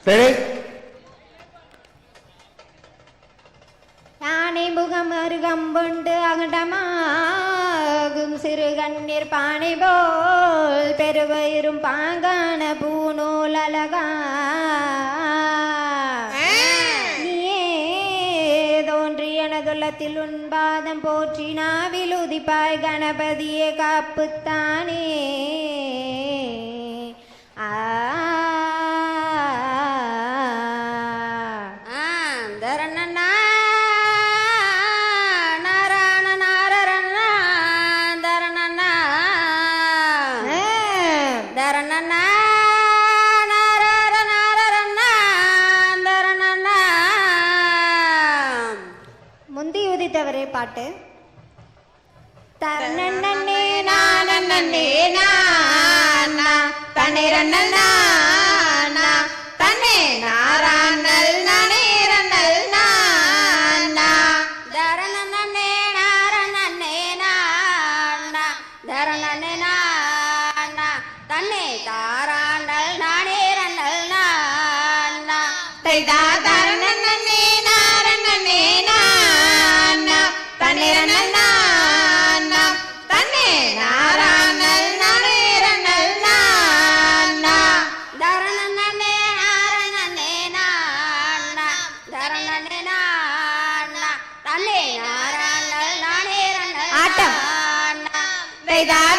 சரி யானை முகம் அருகம்புண்டு அகண்டமாகும் சிறு கண்ணீர் பானை போல் பெருவயிரும் பாங்கான பூநூல் அழகா நீயே தோன்றி எனதுள்ளத்தில் உன்பாதம் போற்றி நாவில் உதிப்பாய் கணபதியே காப்புத்தானே முந்தி உதித்தவரே பாட்டு தன்னே நானே தன்னிரண்ணா தன்னே நாரானல் நானே ரன்னல் நானா தரணனே நாரணனே நானா தரணனே நானா தன்னே தாரானல் நானே ரன்னல் நானா தைதா தரணனே நாரணனே நானா தன்னிரண்ணா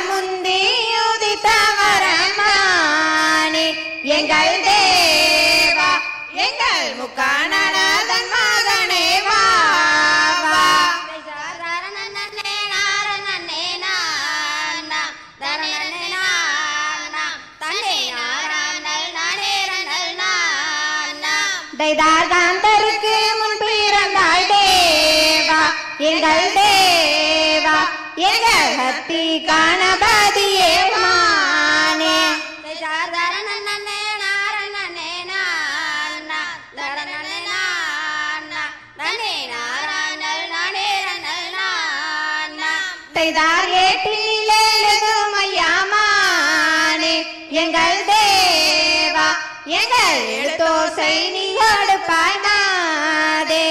முந்தி உதித்தவரமானே எங்கள் தேவா எங்கள் முக்கானதன் மகனே வா தைதாந்தருக்கு முன் பிறந்தாள் தேவா எங்கள் தேவா எங்கள் ஹத்தி கணபதியே மானே தைதார் ஏட்டிலே மையாமானே எங்கள் தேவா எங்கள் எழுத்தோசை நீயோடு பாடாதே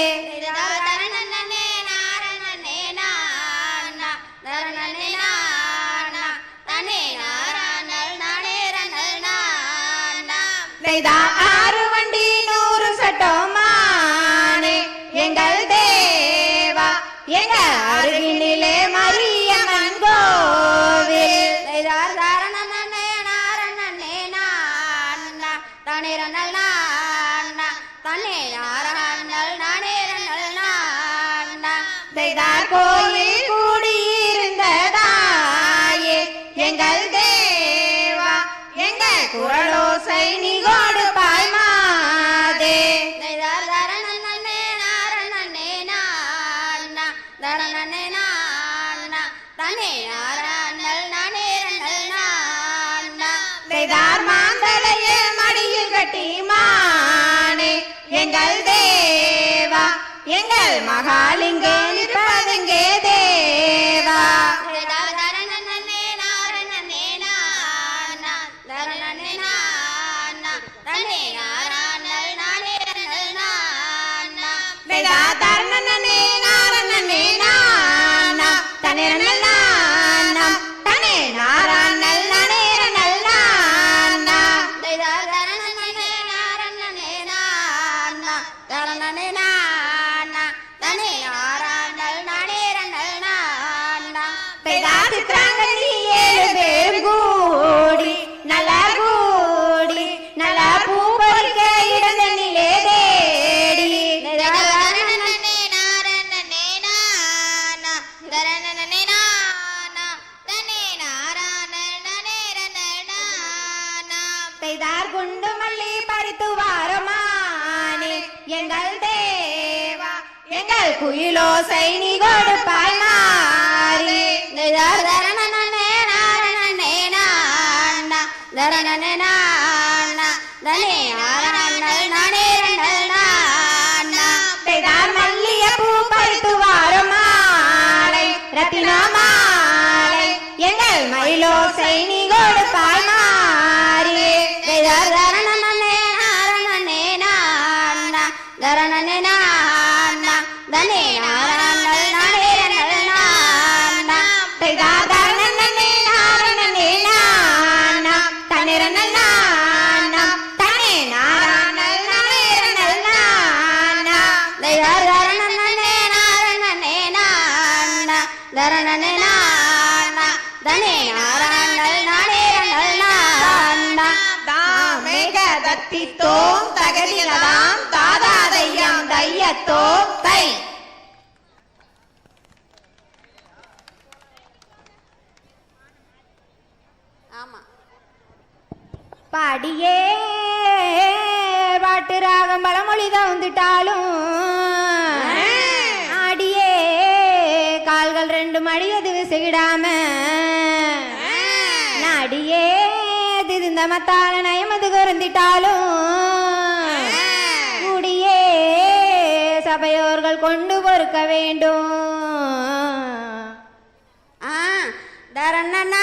ஆறு வண்டி 100 சட்டோமானே எங்கள் தேவா எங்க அருகினிலே மரியம்மன் கோவில் கோயில் கூடியிருந்ததாயே எங்கள் தேவா எங்கள் குரலோசை நீகோடு பாய்மாதே மாந்தலைய மடியில் கட்டி மானே எங்கள் தேவா எங்கள் மகாலிங்கே நிற்பதுங்கே தேவா குண்டு மல்லி பறித்து வாரமானே எங்கள் தேவா எங்கள் குயிலோசை நீ கொடுப்பாய் மாறி மல்லிய பூ பறித்து வாரமாலை ரத்தின மாலை எங்கள் மயிலோசை நீ கொடுப்பாய் மாறி தத்தித்தோம் தகதிகதாம் தாதாதையம் தையத்தோம் தை. ஆமா பாடியே பாட்டு ராகம் பழமொழி தந்துட்டாலும் ஆடியே கால்கள் ரெண்டு மடியது விசுகிடாம நாடியே திதிந்த மத்தால நயமது குறந்திட்டாலும் கூடியே சபையோர்கள் கொண்டு பொறுக்க வேண்டும். தரண்ணா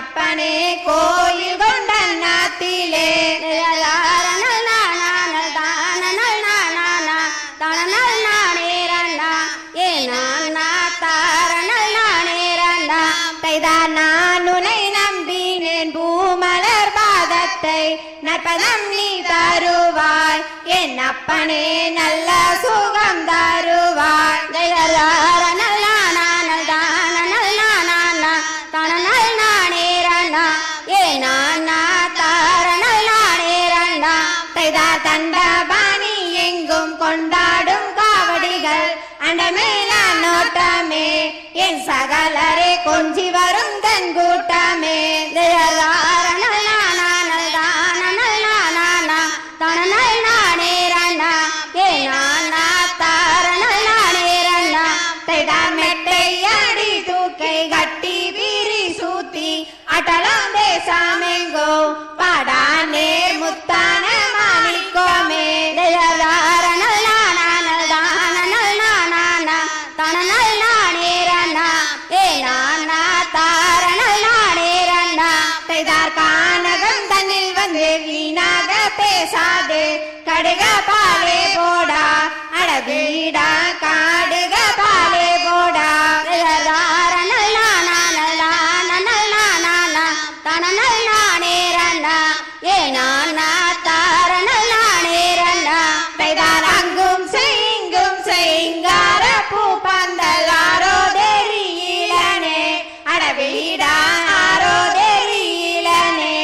அப்பனே கோயில் கொண்ட நாத்திலே நான் உனை நம்பினேன் பூமலர் பாதத்தை நற்பதம் நீ தருவாய் என் அப்பனே நல்ல சுகம் தருவாய். தண்டபாணி எங்கும் கொண்டாடும் காவடிகள் அண்டமேல நோட்டமே என் சகலரே கொஞ்சி வரும் தன் கூட்டமே. மெட்டையடி தூக்கை கட்டி வீரி சூத்தி அட்டலாம் தேசாமெங்கோ பாடா நேர் முத்தான மாணிக்கோமே. கானகம் தன்னில் வந்து வீணாக பேசாது கடுக பாலே போடா அடவீடா காடுக பாலே போடா. அங்கும் செய்யும் செய்ங்கார பூ பந்தலாரோ தெரியலனே அடவீடா ஆரோ தெரியலனே.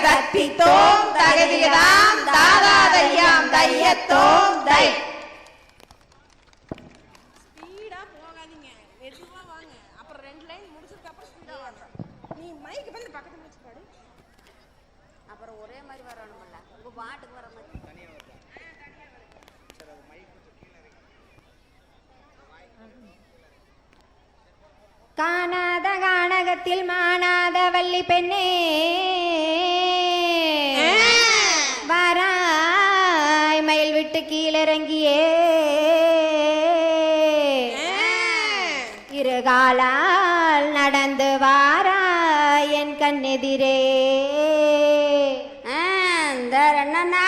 தத்தித்தோம் தகதிகதாம் தாதாதையாம் தையத்தோம் தை. ஸ்பீடா போகாதீங்க, மெதுவா வாங்க. அப்புறம் 2 லைன் முடிச்சதுக்கு அப்புறம் ஸ்பீடா வாங்க. நீ மைக் வந்து பக்கத்துல வச்சு பாடு. அப்புறம் ஒரே மாதிரி வரணும்ல, உங்க பாட்டுக்கு வர மாதிரி தனியா வருது. சரி அது மைக் கொஞ்சம் கீழ இறக்கி. காணாத கானகத்தில் மானாத வள்ளி பெண்ணே விட்டு கீழிறங்கியே இருகாலால் நடந்து வாரா என் கண்ணெதிரே தரணனா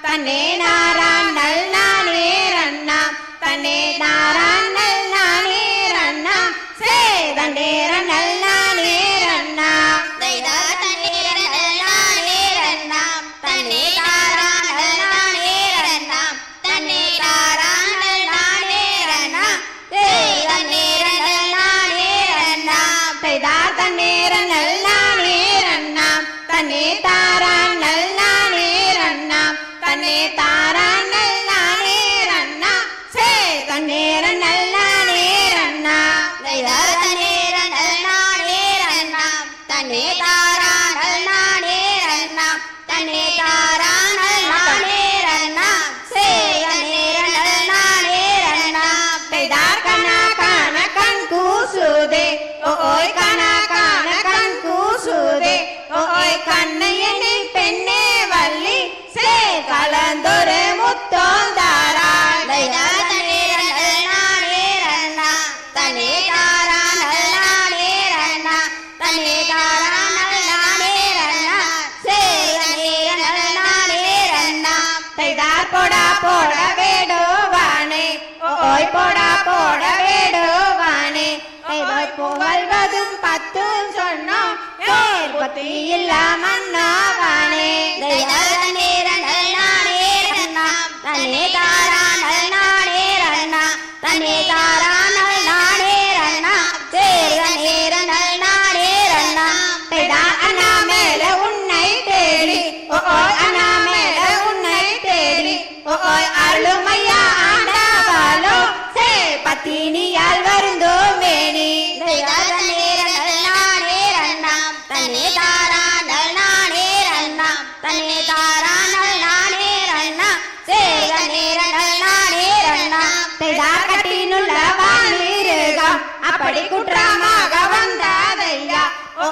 தன்னே நாரான் நல் நானே ரண்ணாம் தன்னே நாரான் நல் நானே ரண்ணாம் சேதநேர நல் நானே ரண்ணாம் தைதா தன்னேர நல் நானே ரண்ணாம் தன்னே தாரான் நல் நானே ரண்ணாம் தன்னே தாரான் நல் நானே ரண்ணாம் சேதநேர நல் நானே ரண்ணாம் தைதா தன்னேர நல் நானே ரண்ணாம் தன்னே தாரான் நல் நானே ரண்ணாம் தன்னே தாரான் நல் நானே ரண்ணாம் சேதநேர நல் நானே ரண்ணாம் தைதா தன்னேர நல் நானே ரண்ணாம் தன்னே தாரான் நல் நானே ரண்ணாம் தன்னே தாரான் நல் நானே ரண்ணாம் சேதநேர நல் நானே ரண்ணாம் தைதா கனா கான கண் கூசுதே ஓய் கனா கான கண் கூசுதே ஓய் கண்ணையனே பெண்ணே வள்ளி சே கலந்தொரு முத்தோந்தாராள் தைதா தன்னேர நல் நானே ரண்ணாம் தன்னே தாரான் நல் நானே ரண்ணாம் தன்னே தாரான் நல் நானே ரண்ணாம் சேதநேர நல் நானே ரண்ணாம் தைதார் போடா போட வேடுவானே ஓய் போடா போட வேடுவானே தைதோய் புகழ்வதும் பத்தும் சொன்னோம் பேர் பொத்தி இல்ல மன்னாவானே தைதா தன்னேர நல் நானே ரண்ணாம் தன்னே தாரான் நல் நானே ரண்ணாம் தன்னே தாரான் நல் நானே ரண்ணாம் சேதநேர நல் நானே ரண்ணாம் தைதா அண்ணா மேல உன்னை தேடி ஓய் அண்ணா மேல உன்னை தேடி ஓய் அருளுமையா ஆண்டவாளோ சே பத்தினியால் வருந்தோ மேனி தைதா தன்னேர நல் நானே ரண்ணாம் தன்னே தாரான் நல் நானே ரண்ணாம் தன்னே தாரான் நல் நானே ரண்ணாம் சேதநேர நல் நானே ரண்ணாம் தைதா கட்டினுள்ள வானிருகம் அப்படி குற்றமாக வந்தாதையா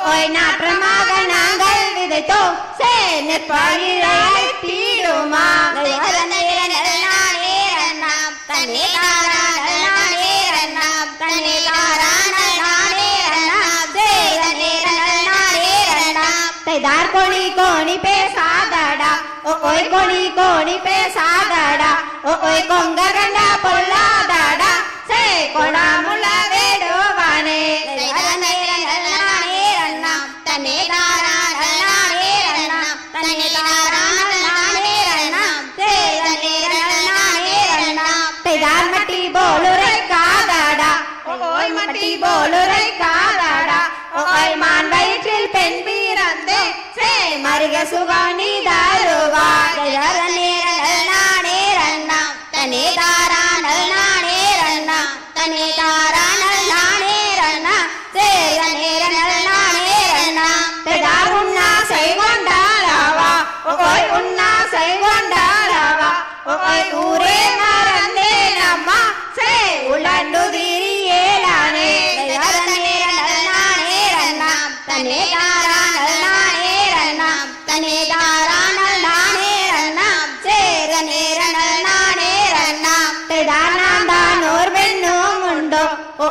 ஓய் நாற்றமாக நாங்கள் விதைத்தோம் சே நெற்பயிரை தீடுமா தைதா தன்னேர நல் நானே ரண்ணாம் தன்னே தாரான் நல் நானே ரண்ணாம் தன்னே தாரான் நல் நானே ரண்ணாம் சேதநேர நல் நானே ரண்ணாம் தைதார் கோணி கோணி பேசாதடா ஓய் கோணி கோணி பேசாதடா ஓய் கொங்க கண்டா பொல்லாதடா சே கொடாமுள்ள வேடுவானே தைதா தன்னேர நல் நானே ரண்ணாம் தன்னே தாரான் நல் நானே ரண்ணாம் தன்னே தாரான் நல் நானே ரண்ணாம் சேதநேர நல் நானே ரண்ணாம் தைதார் மட்டி போலுரை காதடா ஓய் மட்டி போலுரை காதடா ஓய் மான் வயிற்றில் பெண் பிறந்தே சே மருக சுகானி தருவார் தைதா தன்னேர நல் நானே ரண்ணாம் தன்னே தாரான் நல் நானே ரண்ணாம் தன்னே தாரான் நல் நானே ரண்ணாம் சேதநேர நல் நானே ரண்ணாம் தைதார் உண்ணா செய்கொண்டாரவா ஓய் உண்ணா செய்கொண்டாரவா ஓய் ஊரே மறந்தேன் அம்மா சே உலண்டுதிரி ஏலானே தைதா தன்னேர நல் நானே ரண்ணாம் தன்னே தாரான் நல் நானே ரண்ணாம் தன்னே தாரான் நல் நானே ரண்ணாம் சேதநேர நல் நானே ரண்ணாம் தைதார் நான் தான் ஓர் பெண்ணும் உண்டோ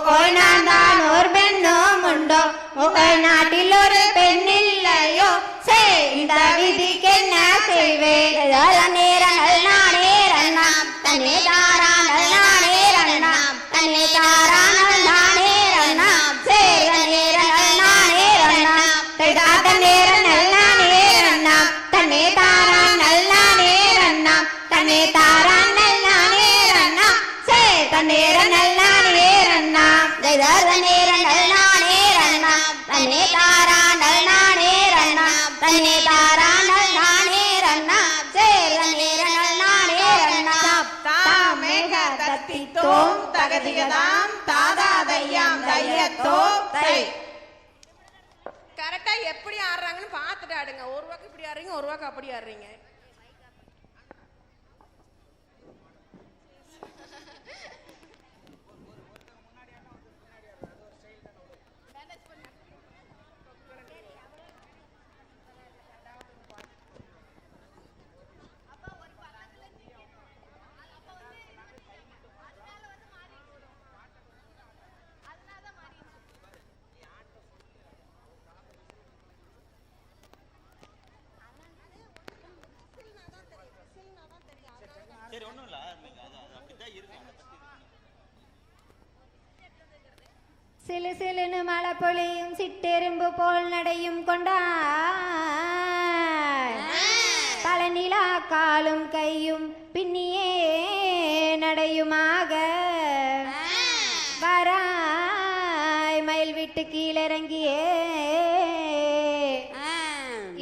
ஓய் நான் தான் ஓர் பெண்ணும் உண்டோ ஓய் நாட்டில் ஒரு பெண் இல்லையோ சே இந்த விதிக்கு என்ன செய்வேன் தைதா தன்னேர நல் நானே ரண்ணாம் தன்னே தாரான் நல் நானே ரண்ணாம் தன்னே தாரான் நல் நானே ரண்ணாம் சேதநேர நல் நானே ரண்ணாம் தைதார் தன்னேர நல் நானே ரண்ணாம் தன்னே தாரான் நல் நானே ரண்ணாம் தன்னே தாரான் நல் நானே ரண்ணாம் சே தன்னேர நல் நானே ரண்ணாம் தைதா தன்னேர நல் நானே ரண்ணாம் தன்னே தாரான் நல் நானே ரண்ணாம் தன்னே தாரான் நல் நானே ரண்ணாம் சேதநேர நல் நானே ரண்ணாம் தாமேக தத்தித்தோம் தகதிகதாம் தாதா தையாம் தையத்தோ தை. கரெக்டா எப்படி ஆடுறாங்கன்னு பார்த்துட்டு ஆடுங்க. ஒரு வாக்கு இப்படி ஆடுறீங்க, ஒரு வாக்கு அப்படி ஆடுறீங்க. சிலு சிலுன்னு மழை பொழியும் சிட்டெரும்பு போல் நடையும் கொண்டாய். பழநிலா காலும் கையும் பின்னியே நடையுமாக வராய் மயில் விட்டு கீழிறங்கியே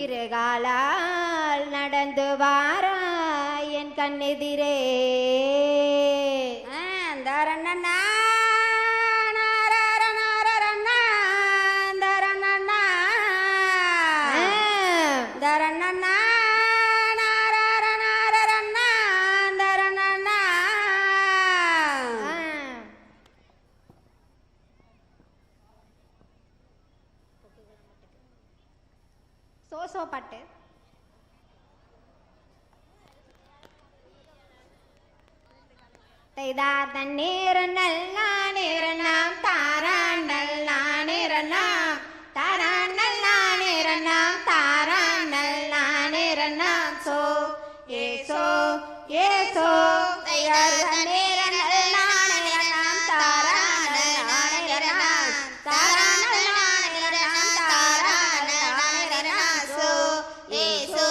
இருகாலால் நடந்து வாராய் என் கண்ணெதிரே. தரணண்ணா சோசோ பாட்டு. தைதா தண்ணீர் நல்லா நேரனாம் தாரான் நல்லா நேரனாம் தாரான் நல்லா நேரனாம் தாரான் நல்லா நேரனாம் சோ ஏசோ ஏசோ தையார் தண்ணீர் நல்லா நேரனாம் தாரான் நல்லா நேரனாம் தாரான் நல்லா நேரனாம் தாரான் நல்லா நேரனாம் சோ ஏசோ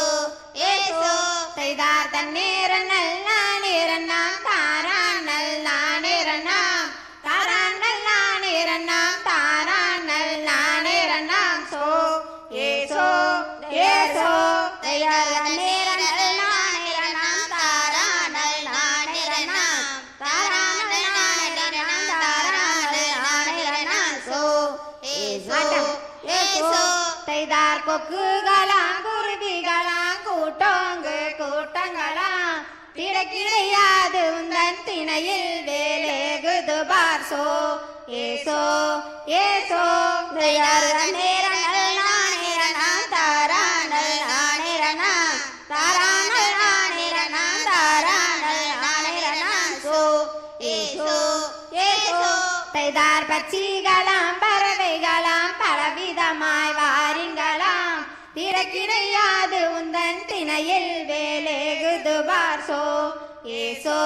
ஏசோ தைதார் தண்ணீர் நல்லா நேரனாம் தாரான் நல்லா நேரனாம் தாரான் நல்லா நேரனாம் தாரான் நல்லா நேரனாம் சோ ஏசோ ஏசோ தையார் தண்ணீர் நல்லா நேரனாம் தாரான் நல்லா நேரனாம் தாரான் நல்லா நேரனாம் தாரான் நல்லா நேரனாம் சோ ஏசோ ஏசோ தைதார் கொக்குகளாம் குருவிகளாம் கூட்டோங்கு கூட்டங்களாம் திடக்கிடையாது உந்தன் திணையில் வேலேகுது பார் சோ ஏசோ ஏசோ தையார் தண்ணீர் நல்லா நேரனாம் தாரான் நல்லா நேரனாம் தாரான் நல்லா நேரனாம் தாரான் நல்லா நேரனாம் சோ ஏசோ ஏசோ தைதார் பட்சிகளாம் பறவைகளாம் பலவிதமாய் வாரிங்களாம் திறக்கிடையாது உந்தன் திணையில் வேலேகுது பார் சோ ஏசோ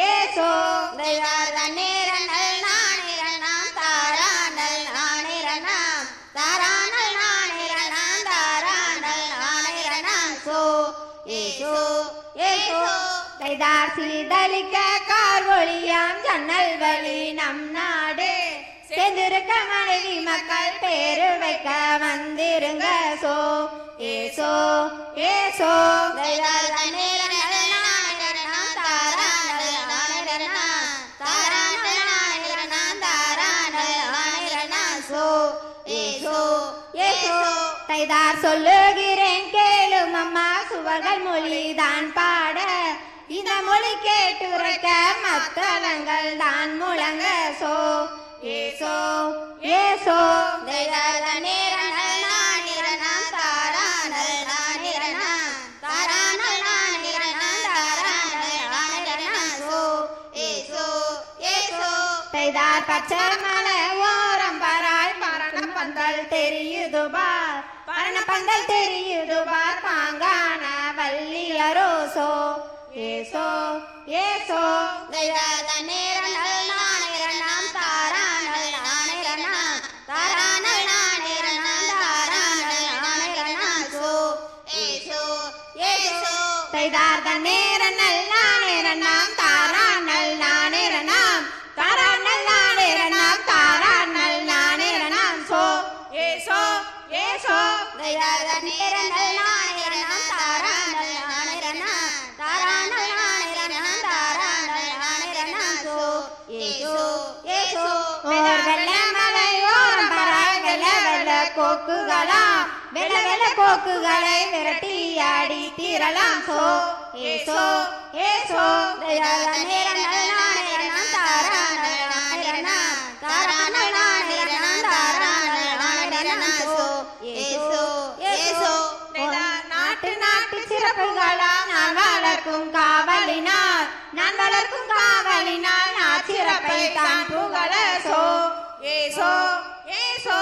ஏசோ தையார் தண்ணீர் நல்லா நேரனாம் தாரான் நல்லா நேரனாம் தாரான் நல்லா நேரனாம் தாரான் நல்லா நேரனாம் சோ ஏசோ ஏசோ தைதார் சீதளிக்க கார் ஒளியாம் ஜன்னல் வழி நம் நாடு சேர்ந்திருக்க மனைவி மக்கள் பேரு வைக்க வந்திருங்க சோ ஏசோ ஏசோ தையார் தண்ணீர் நல்லா நேரனாம் தாரான் நல்லா நேரனாம் தாரான் நல்லா நேரனாம் தாரான் நல்லா நேரனாம் சோ ஏசோ ஏசோ தைதார் சொல்லுகிறேன் கேளும் அம்மா சுவர்கள் மொழிதான் பாட இந்த மொழி கேட்டுரைக்க மத்தளங்கள் தான் முழங்க சோ ஏசோ ஏசோ தையார் தண்ணீர் நல்லா நேரனாம் தாரான் நல்லா நேரனாம் தாரான் நல்லா நேரனாம் தாரான் நல்லா நேரனாம் சோ ஏசோ ஏசோ தைதார் பச்சை மலை ஓரம் பராய் பரண பந்தல் தெரியுது பார் பரண பந்தல் தெரியுது பார் பாங்கான வள்ளியரோ சோ ஏசோ ஏசோ தையார் தண்ணீர் நல்லா நேரனாம் தாரான் நல்லா நேரனாம் தாரான் நல்லா நேரனாம் தாரான் நல்லா நேரனாம் சோ ஏசோ ஏசோ தைதார் தண்ணீர நல்லா நேரனாம் தாரான் நல்லா நேரனாம் தாரான் நல்லா நேரனாம் தாரான் நல்லா நேரனாம் சோ ஏசோ ஏசோ தையார் தண்ணீர் நல்லா நேரனாம் தாரான் நல்லா நேரனாம் தாரான் நல்லா நேரனாம் தாரான் நல்லா நேரனாம் சோ போக்குகளாம் வெள்ள வெள்ள போக்குகளை விரட்டியாடி தீரலாம் சோ ஏசோ ஏசோ நாட்டு நாட்டு சிறப்புகளா நான் வளர்க்கும் காவலினால் நான் வளர்க்கும் காவலினால் நான் சிறப்பை தான் புகழ சோ ஏசோ ஏசோ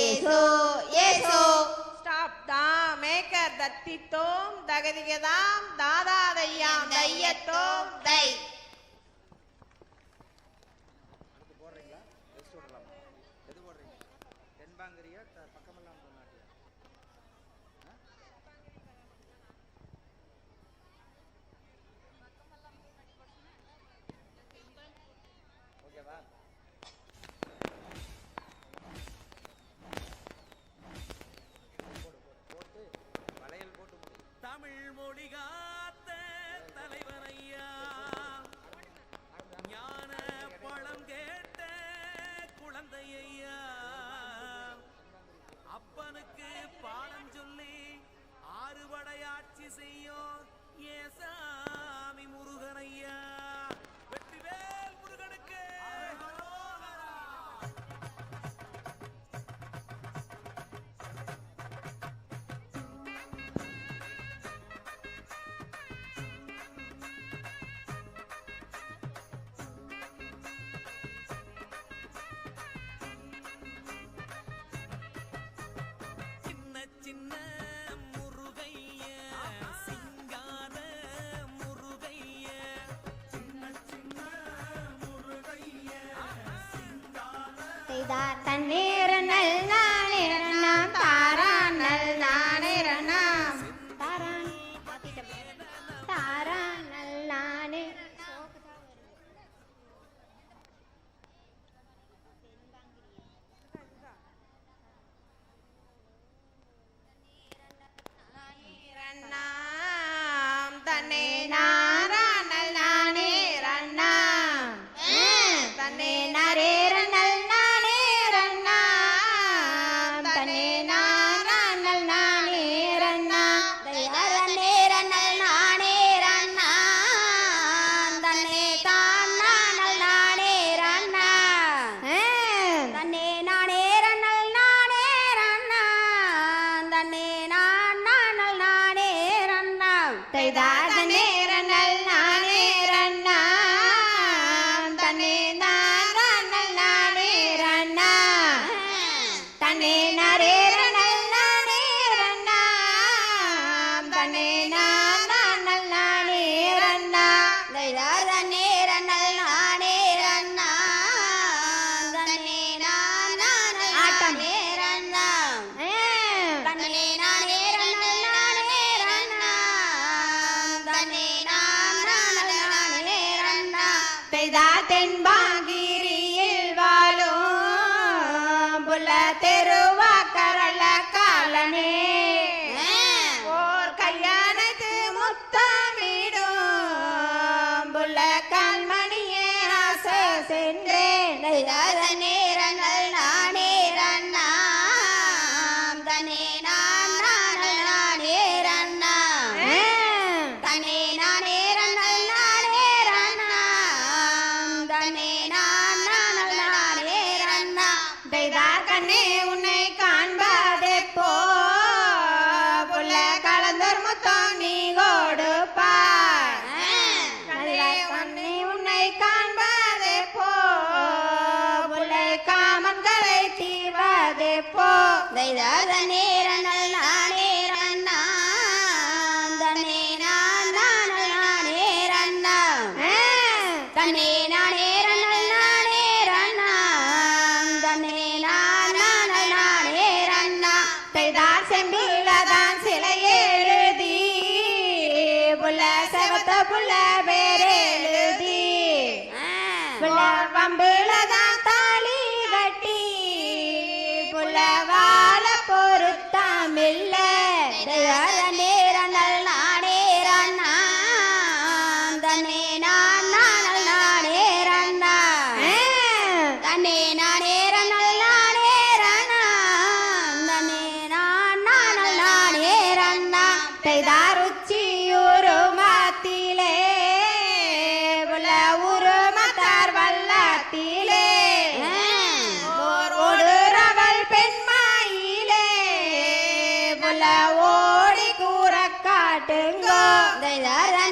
ஏசோ ஏசோ ஸ்டாப் தாம் மேக்கர் தத்தித்தோம் தகதிகதாம் தாதாதையாம் தையத்தோம் தை தமிழ் மொழி காத்த தலைவனையா ஞான பழம் கேட்ட குழந்தையா அப்பனுக்கு பாடம் சொல்லி ஆறுபடையாட்சி செய்யும் ஏசாமி முருகனையா வெற்றிவேல் முருகனுக்கு சின்ன முருகைய சிங்கார முருகைய சின்ன முருகைய சிங்கார தண்ணீர் நல்லானிரணம் தாரான் நல்லானிரணம் தாரான் நல்லானே தன்னே நாரானல் நானே ரண்ணாம் தன்னே நரேரனல் நானே ரண்ணாம் தன்னே நாரானல் நானே ரண்ணாம் தயாரனேரனல் நானே ரண்ணாம் தன்னே தானானல் நானே ரண்ணாம் தன்னே நானேரனல் நானே ரண்ணாம் தன்னே நானானல் நானே ரண்ணாம் தைதாதனேரனல் நானே ரண்ணாம் தன்னே நானானல் நானே ரண்ணாம் தன்னே நரேரனல் நானே ரண்ணாம் தன்னே நானானல் நானே ரண்ணாம் தைதாதனேரனல் நானே ரண்ணாம் தன்னே நானானல் நானே ரண்ணாம் தன்னே நானேரனல் நானே ரண்ணாம் தன்னே நானானல் நானே ரண்ணாம் பெய்தா தென்பாங்கிரியில் வாழும் புல தெருவா கரள காலனே ஓர் கையானது முத்தமிடும் புல கண்மணியே ஆசை சென்றேன் நேரங்கள் நானே ரண்ணாம் தனே நானானல் நானே ரண்ணாம் தனே நானே ரண்ணல் நானே ரண்ணாம் தனே நானானல் நானே ரண்ணாம் பெய்தா கண்ணே உன்னை காண்பதெப்போ புள்ள கலந்தோர் முத்தம் நீ கொடுப்பாய் கண்ணே உன்னை காண்பதெப்போ கம்புலதான் தாலி கட்டி புலவால பொருத்தமில்ல நேரங்கள் நானே ரண்ணா தன்னே நான் நானல் நானே ரண்ணா தன்னே நானே ரண்ணல் நானே ரண்ணா தன்னே நான் நானல் நானே ரண்ணா பெய்தாருச்சியூரு மாத்திலே புல ஊரு மத்தார் வல்லத்திலே ஓடு ரவல் பெண்மாயிலே புல ஓடி கூற காட்டுங்கோ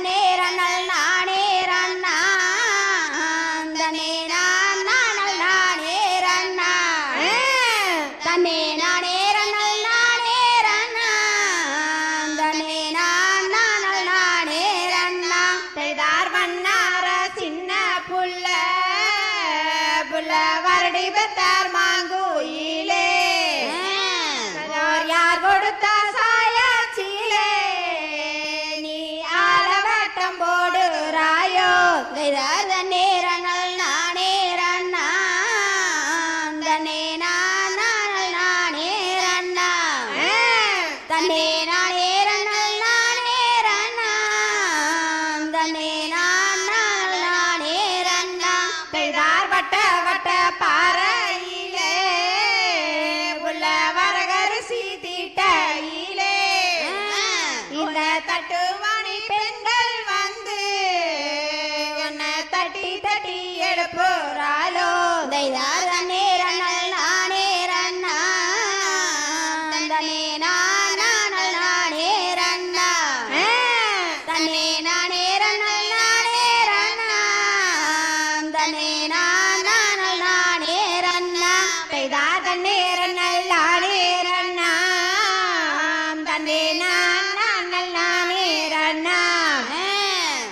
நேரங்கள் நானே ரண்ணா தன்னே நான் நானல் நானே ரண்ணா தன்னே நானே ரண்ணல் நானே ரண்ணா தன்னே நான் நானல் நானே ரண்ணா பெய்தார் வண்ணார சின்ன புள்ள புள்ள வருடி பெத்தார் மாங்குயிலே யார் கொடுத்த சாயாச்சிலே நீ ஆலவட்டம் போடுறாயோ நேரங்கள் நானே ரண்ணா தன்னே நான் நானல் நானே ரண்ணா தன்னே நானே ரண்ணல் நானே ரண்ணா தன்னே நான் நானல் நானே ரண்ணா பெய்தார் வட்ட வட்ட பாறையிலே உள்ள வரகரிசி தீட்டையிலே இந்த தட்டுவாணி பெண்கள் வந்து உன்னை தட்டி தட்டி எழுப்புறாளோ நேரங்கள் நானே ரண்ணா தன்னே நான் நானல் நானே ரண்ணா தன்னே நானே ரண்ணல் நானே ரண்ணா தன்னே நான் நானல் நானே ரண்ணா பெய்தாத நேரம் நல்லானே ரண்ணா தன்னே நான் நல்லானே ரண்ணா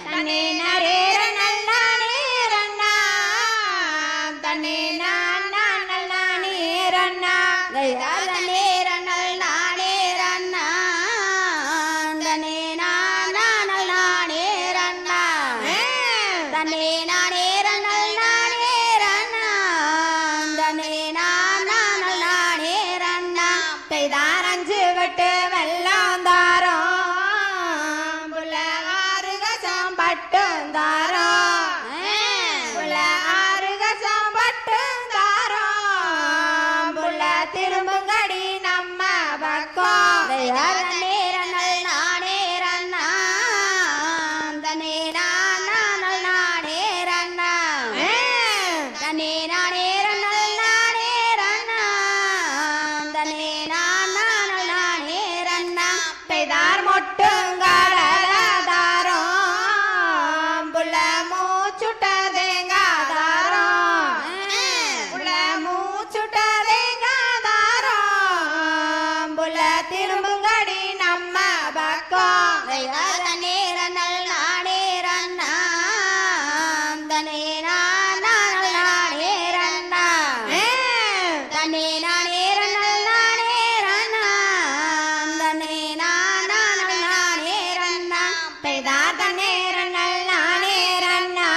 தன்னே நரேர நல்லானே ரண்ணா தன்னே நான் நல்லானே ரண்ணா நேரங்கள் நானே ரண்ணா தன்னே நான் நானல் நானே ரண்ணா தன்னே நானே ரண்ணல் நானே ரண்ணா தன்னே நான் நானல் நானே ரண்ணா பெய்தாரஞ்சு வட்டு வெள்ளம் தாரம் புள்ள ஆறு கசம் பட்டும் தாரம் புள்ள ஆறு கசம் பட்டும் தாரம் புள்ள திரும்புங்கடி நம்ம பக்கம் நேரங்கள் நானே ரண்ணா தன்னே நான் நானல் நானே ரண்ணா தன்னே நானே ரண்ணல் நானே ரண்ணா தன்னே நான் நானல் நானே ரண்ணா பெய்தார் மொட்டுங்காரம் புள்ள மூச்சுட்ட தேங்காதாரம் புள்ள மூச்சுட்ட தேங்காதாரம் புள்ள திரும்புங்கடி நம்ம பக்கம் நேரங்கள் நானே ரண்ணா தன்னே நான் நானல் நானே ரண்ணா தன்னே நானே ரண்ணல் நானே ரண்ணா தன்னே நான் நானல் நானே ரண்ணா பெய்தாத நேரம் நல்லானே ரண்ணா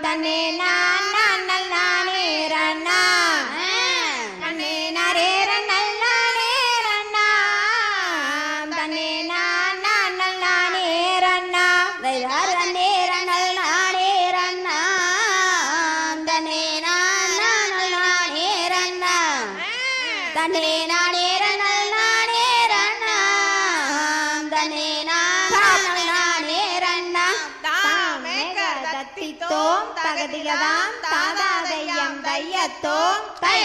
தன்னே நான் நல்லானே ரண்ணா தன்னே நரேர நல்லானே ரண்ணா தன்னே நான் நல்லானே ரண்ணா நேரங்கள் நானே ரண்ணா தன்னே நான் நானல் நானே ரண்ணா தன்னே நானே ரண்ணல் நானே ரண்ணா தன்னே நான் நானல் நானே ரண்ணா தாமேக தத்தித்தோம் தகதிகதாம் தாதாதையம் தையத்தோம் தை